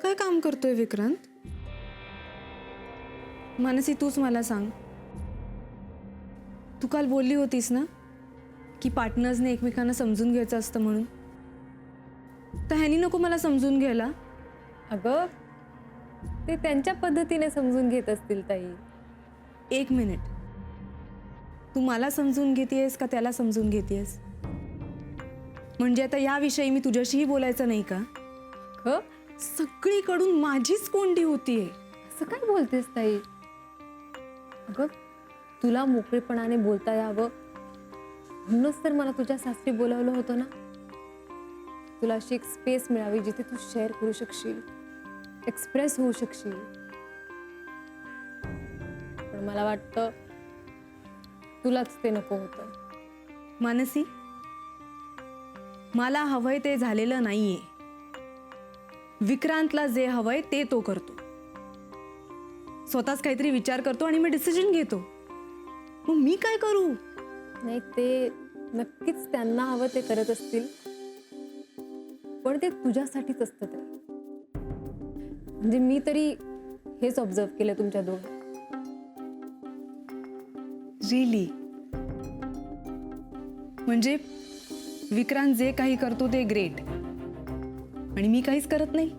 काय काम करतोय विक्रांत? मानसी तूच मला सांग. तू काल बोलली होतीस ना की पार्टनर्सने एकमेकांना समजून घ्यायचं असतं म्हणून. तर ह्यानी नको मला समजून घ्यायला. अगं ते त्यांच्या पद्धतीने समजून घेत असतील ताई. एक मिनिट, तू मला समजून घेतेयस का त्याला समजून घेतेयस? म्हणजे आता याविषयी मी तुझ्याशीही बोलायचं नाही का? ग सगळीकडून माझीच कोंडी होतीये. असं काय बोलतेस ताई? अगं तुला मोकळेपणाने बोलता यावं म्हणूनच तर मला तुझ्या सासरी बोलावलं होतं ना. तुला अशी एक स्पेस मिळावी जिथे तू शेअर करू शकशील, एक्सप्रेस होऊ शकशील. पण मला वाटतं तुलाच ते नको होतं. मानसी, मला हवंय ते झालेलं नाहीये. विक्रांतला जे हवंय ते तो करतो. स्वतःच काहीतरी विचार करतो आणि मी डिसिजन घेतो. मग मी काय करू? नाही, ते नक्कीच त्यांना हवं ते करत असतील, पण ते तुझ्यासाठीच असतं ते. म्हणजे मी तरी हेच ऑब्झर्व केलं तुमच्या दोघांत. रिली? म्हणजे विक्रांत जे काही करतो ते ग्रेट आणि मी काहीच करत नाही?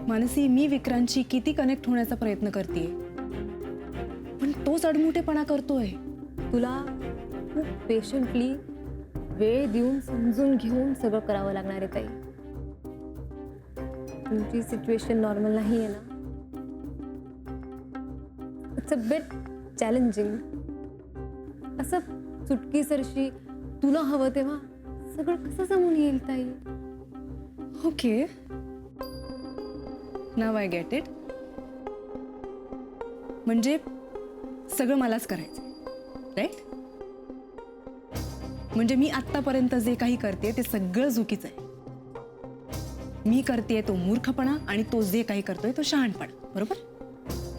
मानसी, मी विक्रांतशी किती कनेक्ट होण्याचा प्रयत्न करतेय, पण तोच अडमुठेपणा करतोय. तुला खूप पेशंटली वेळ देऊन समजून घेऊन सगळं करावं लागणार आहे ताई. तुमची सिच्युएशन नॉर्मल नाही आहे ना. It's a bit challenging. असं चुटकीसरशी तुला हवं तेव्हा सगळं कसं जमून येईल ताई? Okay, now I get it. म्हणजे सगळं मलाच करायचं, राईट? म्हणजे मी आत्तापर्यंत जे काही करते ते सगळं चुकीचं आहे. मी करते तो मूर्खपणा आणि तो जे काही करतोय तो शहाणपणा, बरोबर?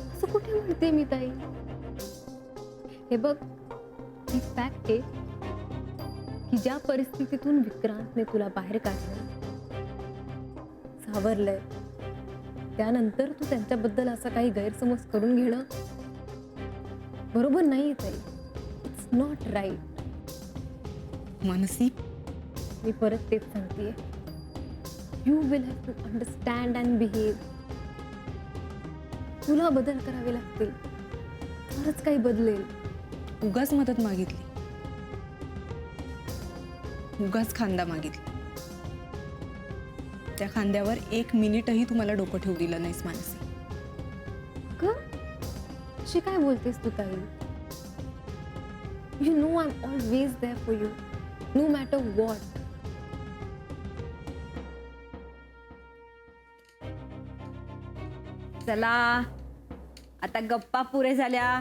असं कुठे म्हणते मी ताई? हे बघ, ही फॅक्ट आहे की ज्या परिस्थितीतून विक्रांतने तुला बाहेर काढलं, सावरलंय, त्यानंतर तू त्यांच्याबद्दल असा काही गैरसमज करून घेणं बरोबर नाही ताई. It's not right. मानसी, मी परत तेच सांगतेय, you will have to understand and behave. तुला बदल करावे लागतील, तरच काही बदलेल. उगाच मदत मागितली, उगाच खांदा मागितला. त्या खांद्यावर एक मिनिटही तुम्हाला डोकं ठेवू दिलं नाहीस मानसी. का अशी काय बोलतेस तू ताई? You know I am always there for you, no matter what. चला आता गप्पा पुरे झाल्या.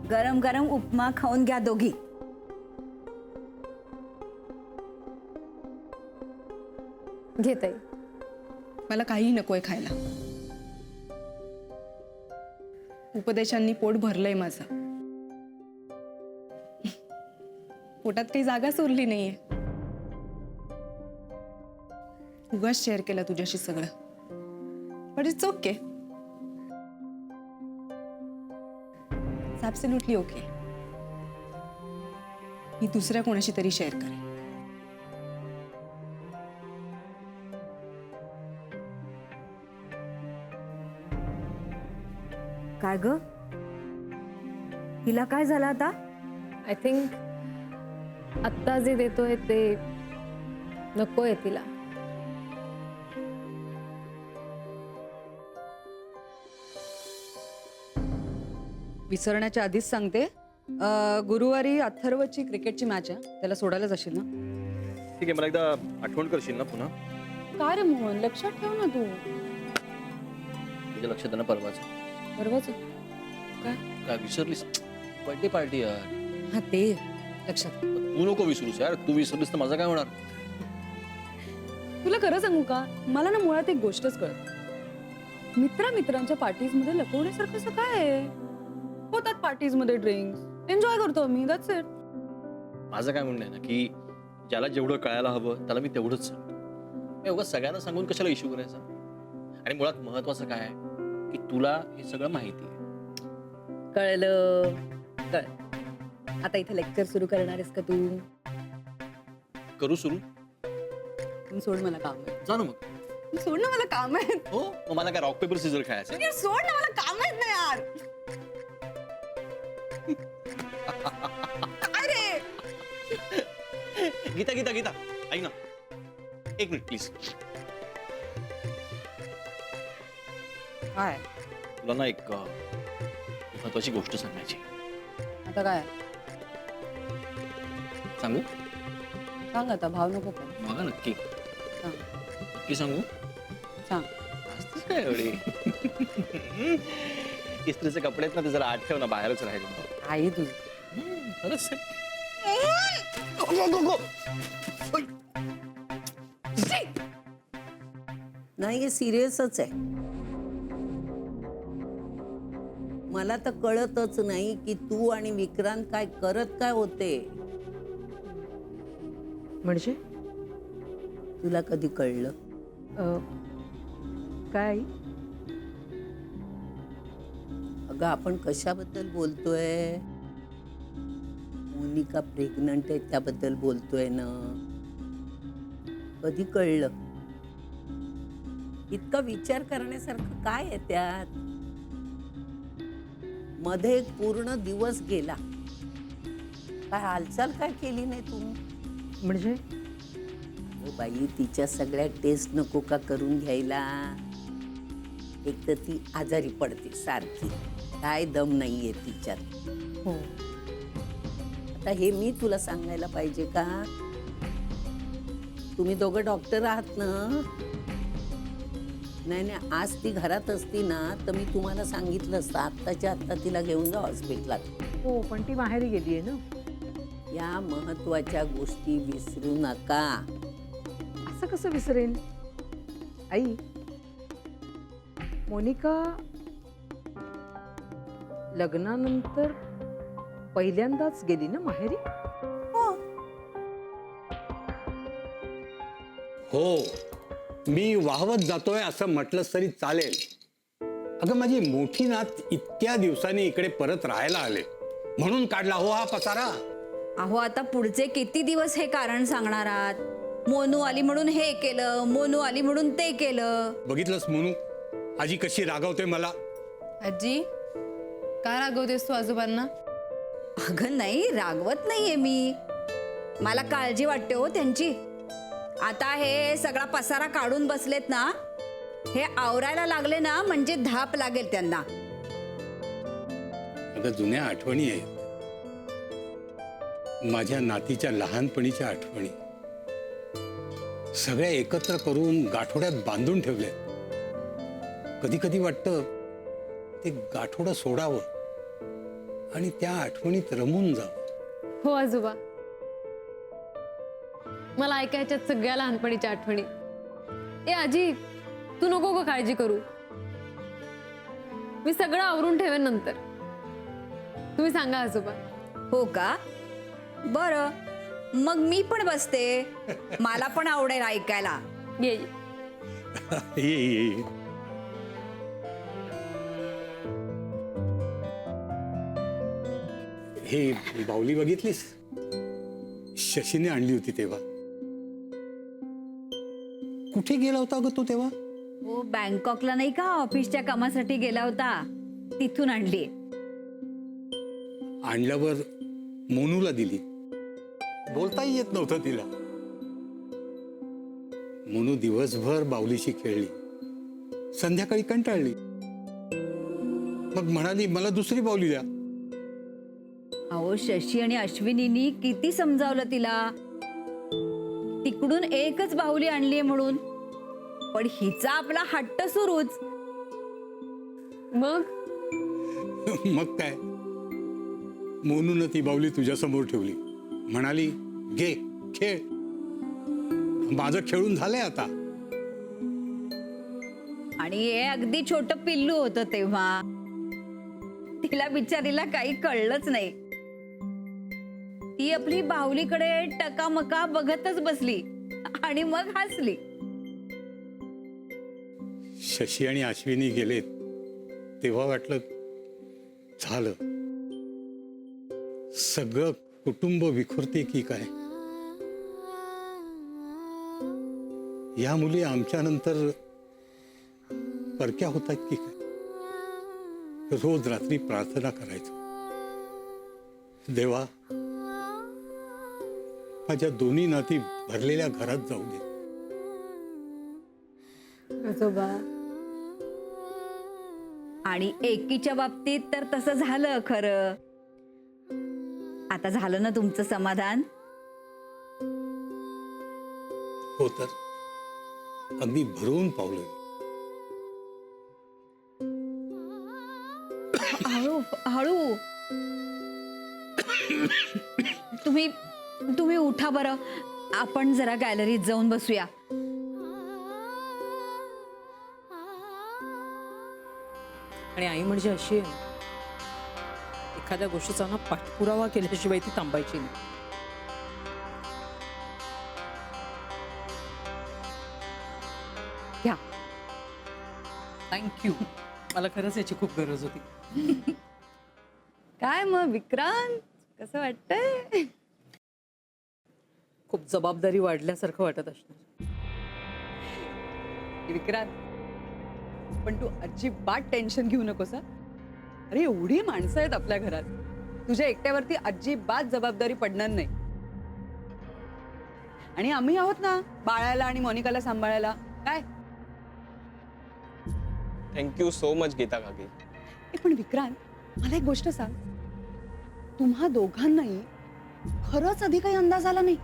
गरम गरम उपमा खाऊन घ्या दोघी. घे ताई. मला काही नकोय खायला. उपदेशांनी पोट भरलंय माझं. पोटात काही जागाच उरली नाहीये. उगाच शेअर केलं तुझ्याशी सगळं, but it's okay. Absolutely okay. मी दुसऱ्या कोणाशी तरी शेअर करेन. काय ग, हिला काय झालं आता? आय थिंक आत्ता जे देतोय ते नकोय तिला. विसरण्याच्या आधीच सांगते, गुरुवारी अथर्वची क्रिकेटची मॅच आहे, त्याला सोडायला जाशील ना? ठीक आहे, मला एकदा आठवण करशील ना पुन्हा? काय रे मोहन, लक्षात ठेव ना तू. तुझ्या लक्षात आहे ना परवाच? परवाच काय? काय विसरलीस? बर्थडे पार्टी यार. हा ते लक्षात. तू नको विसरूस यार, तू विसरलीस तर माझं काय होणार? तुला खरं सांगू का, मला ना मुळात एक गोष्टच कळत, मित्रांच्या पार्टीज मध्ये लपवण्यासारखं असं काय आहे? होतात पार्टीज मध्ये ड्रिंक्स, एन्जॉय करतो मी, दॅट्स इट. माझं काय म्हणणं आहे ना की ज्याला जेवढं कळायला हवं त्याला मी तेवढंच सांगतो. मी उगाच सगळ्यांना सांगून कशाला इश्यू करायचा? आणि मुळात महत्वाचं काय आहे की तुला हे सगळं माहिती आहे. कळलं आता इथे लेक्चर सुरू करणार आहेस का तू? करू सुरू. तू सोड, मला काम आहे. जा ना मग. तू सोड ना, मला काम आहे. हो मग मला काय रॉक पेपर सीझर खेळायचं? यार सोड ना, मला काम आहेत ना यार. काय रे? गीता गीता गीता ऐक ना, एक मिनिट प्लीज. काय तुला ना एक महत्वाची गोष्ट सांगायची. आता काय सांगू? सांग आता, भाव नको पण. बघा नक्की सांग नक्की सांगू. सांग. असतेच काय एवढी इस्त्रीचे कपडे आहेत ना, ते जरा आठ ठेव ना, बाहेरच राहिले. आई तुझ खरंच आहे. नाही हे सिरियसच आहे. मला तर कळतच नाही की तू आणि विक्रांत काय करत काय होते. म्हणजे तुला कधी कळलं? काय? अगं आपण कशाबद्दल बोलतोय? मोनिका प्रेग्नंट आहे त्याबद्दल बोलतोय ना. कधी कळलं? इतका विचार करण्यासारखं काय आहे त्यात? मध्ये एक पूर्ण दिवस गेला, काय हालचाल काय केली नाही तू? म्हणजे ओ बाई, तिच्या सगळ्या टेस्ट नको का करून घ्यायला? एक तर ती आजारी पडते सारखी, काय दम नाहीये तिच्यात. हो, आता हे मी तुला सांगायला पाहिजे का? तुम्ही दोघं डॉक्टर आहात ना? नाही नाही, आज ती घरात असती ना तर मी तुम्हाला सांगितलं असतं आत्ताच्या आत्ता तिला घेऊन जा हॉस्पिटलात. हो, पण ती माहेरी गेली आहे ना. या महत्वाच्या गोष्टी विसरू नका. असं कसं विसरेन आई? मोनिका लग्नानंतर पहिल्यांदाच गेली ना माहेरी. हो, मी वाहवत जातोय असं म्हटलंस तरी चालेल. अगं माझी मोठी नात इतक्या दिवसांनी इकडे परत राहायला आले म्हणून काढला हो हा पसारा. अहो आता पुढचे किती दिवस हे कारण सांगणार आहात? मोनू आली म्हणून हे केलं, मोनू आली म्हणून ते केलं. बघितलंस म्हणू आजी कशी रागवते मला. आजी, का रागवतेस तू आजोबांना? अगं नाही, रागवत नाहीये मी. मला काळजी वाटते हो त्यांची. आता हे सगळा पसारा काढून बसलेत ना, हे आवरायला लागले ना म्हणजे धाप लागेल त्यांना. अगं जुन्या आठवणी आहेत, माझ्या नातीच्या लहानपणीच्या आठवणी सगळ्या एकत्र करून गाठोड्यात बांधून ठेवले. कधी कधी वाटतं ते गाठोडं सोडावं आणि त्या आठवणीत रमून जावं. हो आजोबा, मला ऐकायच्यात सगळ्या लहानपणीच्या आठवणी. ए आजी, तू नको ग काळजी करू, मी सगळं आवरून ठेवेन नंतर. तुम्ही सांगा आजोबा. हो का? बरं, मग मी पण बसते. मला पण आवडेल ऐकायला. ये ये. हे बाहुली बघितलीस? शशीने आणली होती तेव्हा. कुठे गेला होता ग तू तेव्हा? हो, बँकॉकला नाही का ऑफिसच्या कामासाठी गेला होता, तिथून आणली. आणल्यावर मोनूला दिली. बोलताही येत नव्हतं तिला. मोनू दिवसभर बाहुलीशी खेळली, संध्याकाळी कंटाळली. मग म्हणाली मला दुसरी बाहुली द्या. अहो शशी आणि अश्विनीनी किती समजावलं तिला, तिकडून एकच बाहुली आणलीये म्हणून. पण हिचा आपला हट्ट सुरूच. मग मग काय, मोनून ती बाहुली तुझ्या समोर ठेवली. म्हणाली घे खेळ. माझं खेळून झालंय आता. आणि हे अगदी छोट पिल्लू होतं तेव्हा. तिला बिचारीला काही कळलंच नाही. ती आपली बाहुलीकडे टकामका बघतच बसली आणि मग हसली. शशी आणि अश्विनी गेलेत तेव्हा वाटलं झालं, सगळं कुटुंब विखुरते की काय. या मुली आमच्या नंतर परक्या होतात की काय. रोज रात्री प्रार्थना करायचो, देवा माझ्या दोन्ही नाती भरलेल्या घरात जाऊ दे. आजोबा आणि एकीच्या बाबतीत तर तसं झालं खरं. आता झालं ना तुमचं समाधान? हो तर अगदी भरून पावलं. हळू हळू. तुम्ही तुम्ही उठा बरं, आपण जरा गॅलरीत जाऊन बसूया. आणि आई म्हणजे अशी आहे ना, एखाद्या गोष्टीचा ना पाठपुरावा केल्याशिवाय ती थांबायची नाही. घ्या. थँक्यू. मला खरंच याची खूप गरज होती. काय मग विक्रांत, कसं वाटतंय? खूप जबाबदारी वाढल्यासारखं वाटत असणार. विक्रांत, पण तू अजिबात टेन्शन घेऊ नकोस हा. अरे एवढी माणसं आहेत आपल्या घरात, तुझ्या एकट्यावरती अजिबात जबाबदारी पडणार नाही. आणि आम्ही आहोत ना बाळाला आणि मोनिकाला सांभाळायला. काय थँक्यू सो मच गीता काकी. ए, पण विक्रांत, मला एक गोष्ट सांग, तुम्हा दोघांनाही खरंच आधी काही अंदाज आला नाही?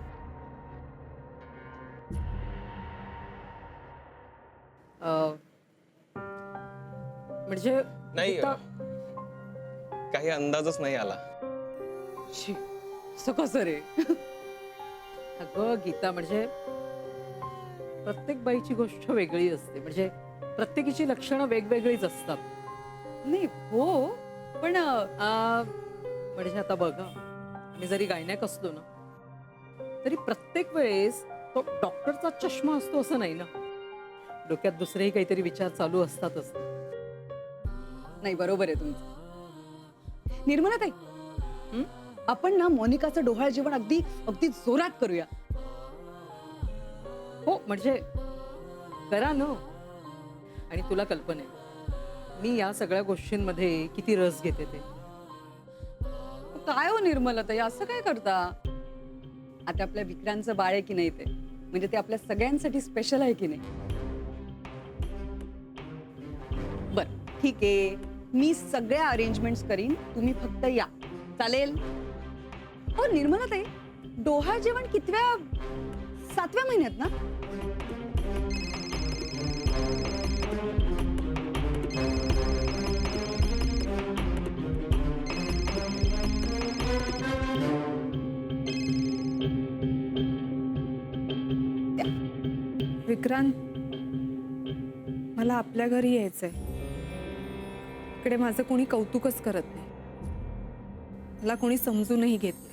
म्हणजे नाही गीता- काही अंदाजच नाही आला. शी, असं कसं रे? अगं गीता, म्हणजे प्रत्येक बाईची गोष्ट वेगळी असते. म्हणजे प्रत्येकीची लक्षणं वेगवेगळीच असतात. नाही हो, पण म्हणजे आता बघा, आम्ही जरी गायनॅक असलो ना, तरी प्रत्येक वेळेस तो डॉक्टरचा चष्मा असतो असं नाही ना. डोक्यात दुसरेही काहीतरी विचार चालू असतातच. नाही, बरोबर आहे तुमचं. निर्मला ताई, आपण ना मोनिकाचं डोहाळ जेवण अगदी अगदी जोरात करूया. हो म्हणजे करा ना. आणि तुला कल्पना आहे मी या सगळ्या गोष्टींमध्ये किती रस घेते ते. काय हो निर्मला ताई, असं काय करता? आता आपल्या विक्रांतचं बाळ आहे की नाही, ते म्हणजे ते आपल्या सगळ्यांसाठी स्पेशल आहे की नाही? बर ठीक आहे, मी सगळ्या अरेंजमेंट्स करीन, तुम्ही फक्त या. चालेल? हो निर्मला ताई, डोहाळ जेवण कितव्या, 7व्या महिन्यात ना? विक्रांत, मला आपल्या घरी यायचंय. इकडे माझं कोणी कौतुकच करत नाही, मला कोणी समजूनही घेत नाही.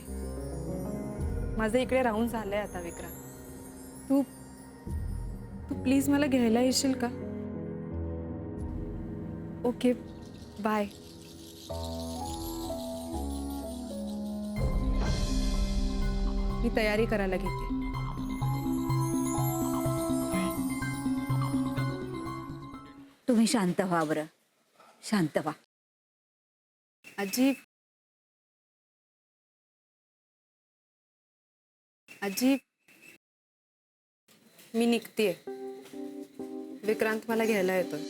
माझं इकडे राहून झालंय आता. विक्रांत, तू तू प्लीज मला घ्यायला येशील का? Okay, bye. मी तयारी करायला घेते. तुम्ही शांत व्हा बरं, शांत व्हा. आजी, आजी, मी निघतेय. विक्रांत मला घ्यायला येतोय.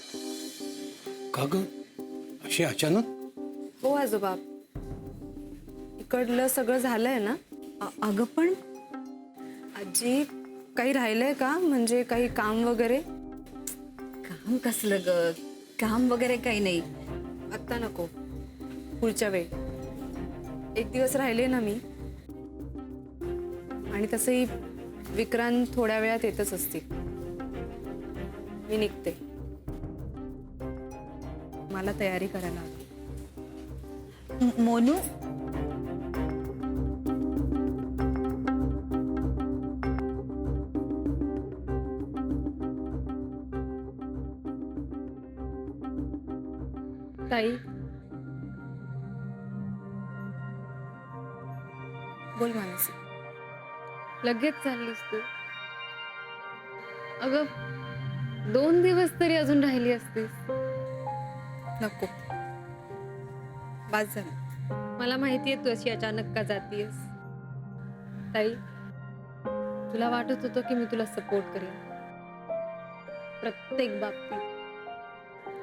का ग अशी अचानक? हो आजोबा, इकडलं सगळं झालंय ना. अगं पण आजी, काही राहिलंय का? म्हणजे काही काम वगैरे? काम कसलं ग? काम वगैरे काही नाही. आत्ता नको, पुढच्या वेळी. एक दिवस राहिले ना मी. आणि तसंही विक्रांत थोड्या वेळात येतच असतील. मी निघते, मला तयारी करायला हवी. मोनू, ताई बोल मानसी. लगेच चाललीस तू. अगं 2 दिवस तरी अजून राहिली असतीस. नको, बास झालं. मला माहितीये तू अशी अचानक का जातीयस. ताई तुला वाटत होतं की मी तुला सपोर्ट करेन प्रत्येक बाबतीत.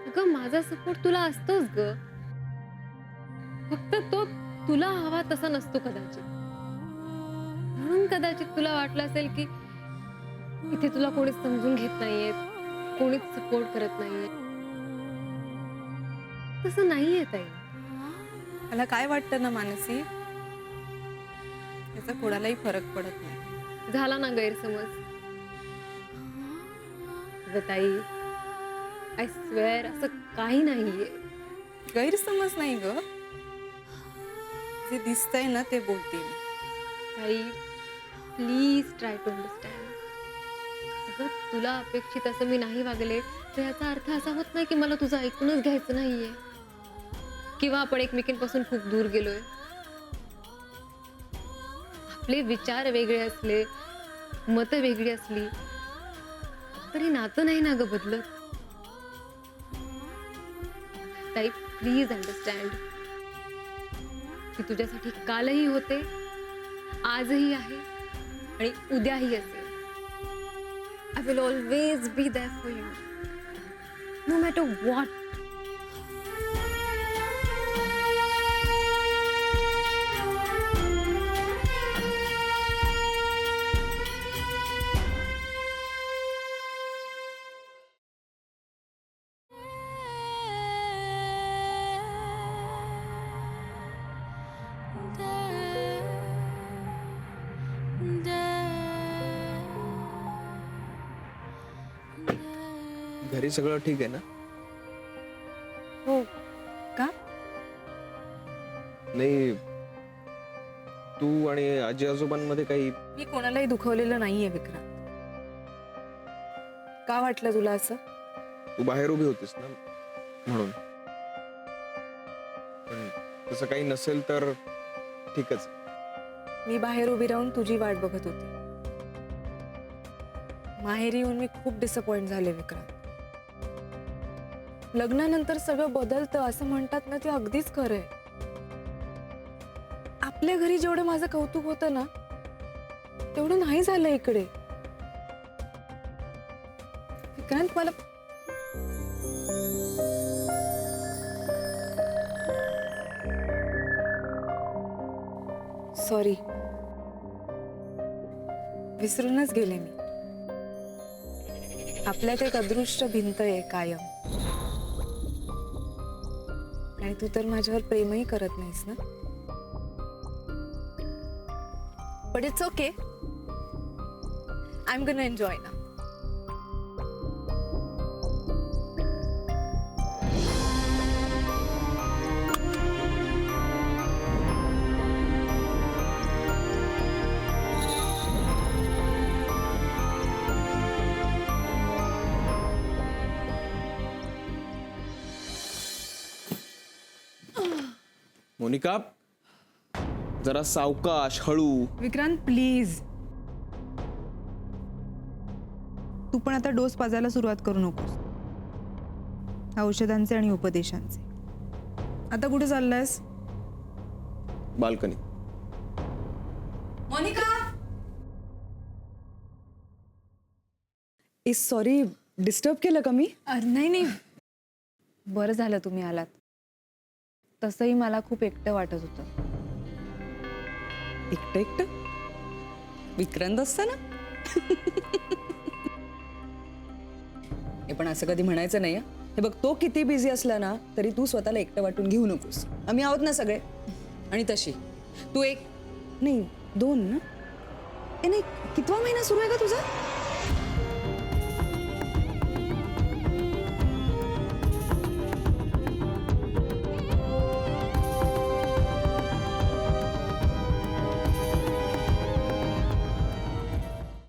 अगं माझा सपोर्ट तुला असतोच ग, फक्त तो तुला हवा तसा नसतो कदाचित. म्हणून कदाचित तुला वाटलं असेल की इथे तुला कोणीच समजून घेत नाहीये, कोणीच सपोर्ट करत नाहीये. तसं नाहीये ताई. मला काय वाटतं ना मानसी, त्याचा कोणालाही फरक पडत नाही. झाला ना गैरसमज. अगं ताई आय स्वेअर असं काही नाहीये. गैरसमज नाही ग, जे दिसतंय ना ते बोलते मी. ताई प्लीज ट्राय टू अंडरस्टँड. अगं तुला अपेक्षित असं मी नाही वागले तर याचा अर्थ असा होत नाही की मला तुझं ऐकूनच घ्यायचं नाहीये किंवा आपण एकमेकींपासून खूप दूर गेलोय. आपले विचार वेगळे असले, मतं वेगळी असली तरी नातं नाही ना ग बदलत. ताई प्लीज अंडरस्टँड की तुझ्यासाठी कालही होते, आजही आहे आणि उद्याही असेल. I will always be there for you no matter what. घरी सगळं ठीक आहे ना? हो का? नाही, तू आणि आजी आजोबांमध्ये काही मी कोणालाही दुखवलेलं नाहीये विक्रांत. का वाटलं तुला असं? तू बाहेर उभी होतीस ना म्हणून. पण तसं काही नसेल तर ठीकच. मी बाहेर उभी राहून तुझी वाट बघत होती. माहेरी येऊन मी खूप डिसअपॉइंट झाले विक्रांत. लग्नानंतर सगळं बदलतं असं म्हणतात ना, ते अगदीच खरंय. आपल्या घरी जेवढं माझं कौतुक होतं ना तेवढं नाही झालं इकडे. विक्रांत मला सॉरी, विसरूनच गेले मी. आपल्यात एक अदृश्य भिंत आहे कायम, आणि तू तर माझ्यावर प्रेमही करत नाहीस ना. But it's okay, I am gonna enjoy ना. मोनिका, जरा सावकाश, हळू. विक्रांत प्लीज, तू पण आता डोस पाजायला सुरुवात करू नकोस, औषधांचे आणि उपदेशांचे. आता कुठे चाललायस? बाल्कनी. मोनिका, सॉरी, डिस्टर्ब केलं का मी? नाही नाही, बरं झालं तुम्ही आलात. तसंही मला खूप एकटं वाटत होतं. एकटं एकटं विक्रांत असतं ना. हे पण असं कधी म्हणायचं नाही. हे बघ, तो किती बिझी असला ना तरी तू स्वतःला एकटं वाटून घेऊ नकोस. आम्ही आहोत ना सगळे. आणि तशी तू 1 नाही 2 ना, नाही, कितवा महिना सुरू आहे का तुझा?